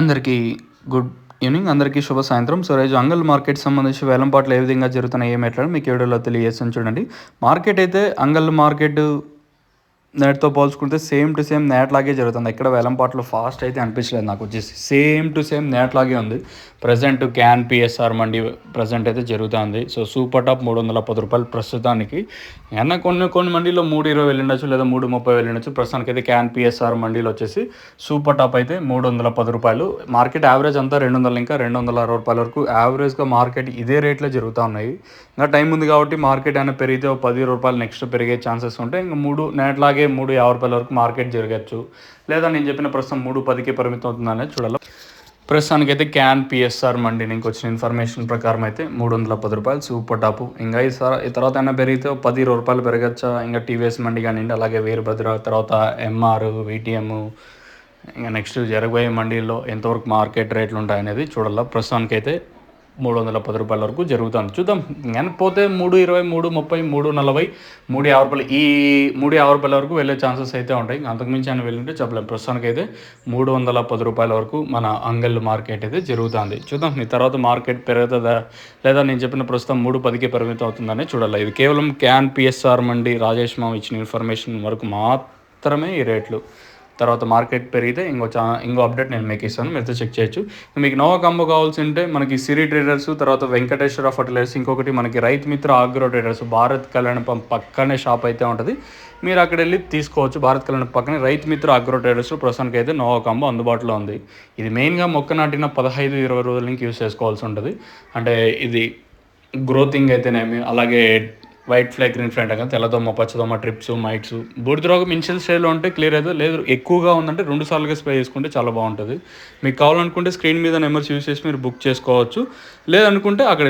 అందరికీ good evening, అందరికీ శుభ సాయంత్రం. సో రోజు అంగల్ మార్కెట్ సంబంధించి వేలంపాట్లు ఏ విధంగా జరుగుతున్నాయి ఏమి ఎట్లా మీకు వీడియోలో తెలియజేస్తాను చూడండి. మార్కెట్ అయితే అంగల్ మార్కెట్ నేటితో పోల్చుకుంటే సేమ్ టు సేమ్ నేట్ లాగే జరుగుతుంది. ఎక్కడ వేలంపాట్లు ఫాస్ట్ అయితే అనిపించలేదు నాకు వచ్చేసి. సేమ్ టు సేమ్ నేట్ లాగే ఉంది. Present can PSR mandi present అయితే జరుగుతుంది. సో సూపర్ టాప్ 310 రూపాయలు ప్రస్తుతానికి. ఏమన్నా కొన్ని మండీలో 320 వెళ్ళిండొచ్చు, లేదా 330 వెళ్ళిండొచ్చు. ప్రస్తుతానికి అయితే క్యాన్ పిఎస్ఆర్ మండీలో వచ్చేసి సూపర్ టాప్ అయితే 310 రూపాయలు. మార్కెట్ యావరేజ్ అంతా 200 ఇంకా 260 రూపాయల వరకు యావరేజ్గా మార్కెట్ ఇదే రేట్లో జరుగుతూ ఉన్నాయి. ఇంకా టైం ఉంది కాబట్టి మార్కెట్ అయినా పెరిగితే 10 రూపాయలు నెక్స్ట్ పెరిగే ఛాన్సెస్ ఉంటాయి. ఇంకా 350 రూపాయల వరకు మార్కెట్ జరగచ్చు, లేదా నేను చెప్పిన ప్రస్తుతం 310కి పరిమితం అవుతుందనేది చూడాలి. ప్రస్తుతానికి అయితే క్యాన్ పిఎస్ఆర్ మండి నీకు వచ్చిన ఇన్ఫర్మేషన్ ప్రకారం అయితే 310 రూపాయలు సూపర్ టాపు. ఇంకా ఈ తర్వాత అయినా పెరిగితే 10 రూపాయలు పెరగచ్చా. ఇంకా టీవీఎస్ మండి కానివ్వండి, అలాగే వీరభద్ర, తర్వాత ఎంఆర్, విటిఎం, ఇంకా నెక్స్ట్ జరగబోయే మండీల్లో ఎంతవరకు మార్కెట్ రేట్లు ఉంటాయనేది చూడాలి. ప్రస్తుతానికి అయితే 310 రూపాయల వరకు జరుగుతుంది. చూద్దాం. కానీ పోతే 320, 330, 340, 350 రూపాయలు, ఈ 350 రూపాయల వరకు వెళ్ళే ఛాన్సెస్ అయితే ఉంటాయి. అంతకుమించి అని వెళ్ళింటే చెప్పలేము. ప్రస్తుతానికి అయితే 310 రూపాయల వరకు మన అంగల్ మార్కెట్ అయితే జరుగుతుంది. చూద్దాం ఈ తర్వాత మార్కెట్ పెరుగుతుందా, లేదా నేను చెప్పిన ప్రస్తుతం 310కి పరిమితం అవుతుందని చూడాలి. ఇది కేవలం క్యాన్ పిఎస్ఆర్ మండి రాజేష్ మామ ఇచ్చిన ఇన్ఫర్మేషన్ వరకు మాత్రమే ఈ రేట్లు. తర్వాత మార్కెట్ పెరిగితే ఇంకో అప్డేట్ నేను మీకు ఇస్తాను, మీరైతే చెక్ చేయొచ్చు. మీకు నోవా కాంబో కావాల్సి ఉంటే మనకి సిరి ట్రేడర్స్, తర్వాత వెంకటేశ్వర ఫర్టిలైజర్స్, ఇంకొకటి మనకి రైతు మిత్ర ఆగ్రో ట్రేడర్స్, భారత్ కళ్యాణ పక్కనే షాప్ అయితే ఉంటుంది. మీరు అక్కడ వెళ్ళి తీసుకోవచ్చు. భారత్ కళ్యాణ పక్కనే రైతు మిత్ర ఆగ్రో ట్రేడర్స్ ప్రస్తుతానికి అయితే నోవా కాంబో అందుబాటులో ఉంది. ఇది మెయిన్గా మొక్క నాటిన 15-20 రోజుల నుంచి యూస్ చేసుకోవాల్సి ఉంటుంది. అంటే ఇది గ్రోతింగ్ అయితేనేమి, అలాగే వైట్ ఫ్లై, గ్రీన్ ఫ్లై అంటే తెల్లదోమ, పచ్చదోమ, ట్రిప్స్, మైట్స్, బూడిద రోగం ఇనిషియల్ స్టేజ్లో ఉంటే క్లియర్ అయితే, లేదు ఎక్కువగా ఉందంటే 2 సార్లుగా స్ప్రే చేసుకుంటే చాలా బాగుంటుంది. మీకు కావాలనుకుంటే స్క్రీన్ మీద నెంబర్స్ యూస్ చేసి మీరు బుక్ చేసుకోవచ్చు. లేదనుకుంటే అక్కడ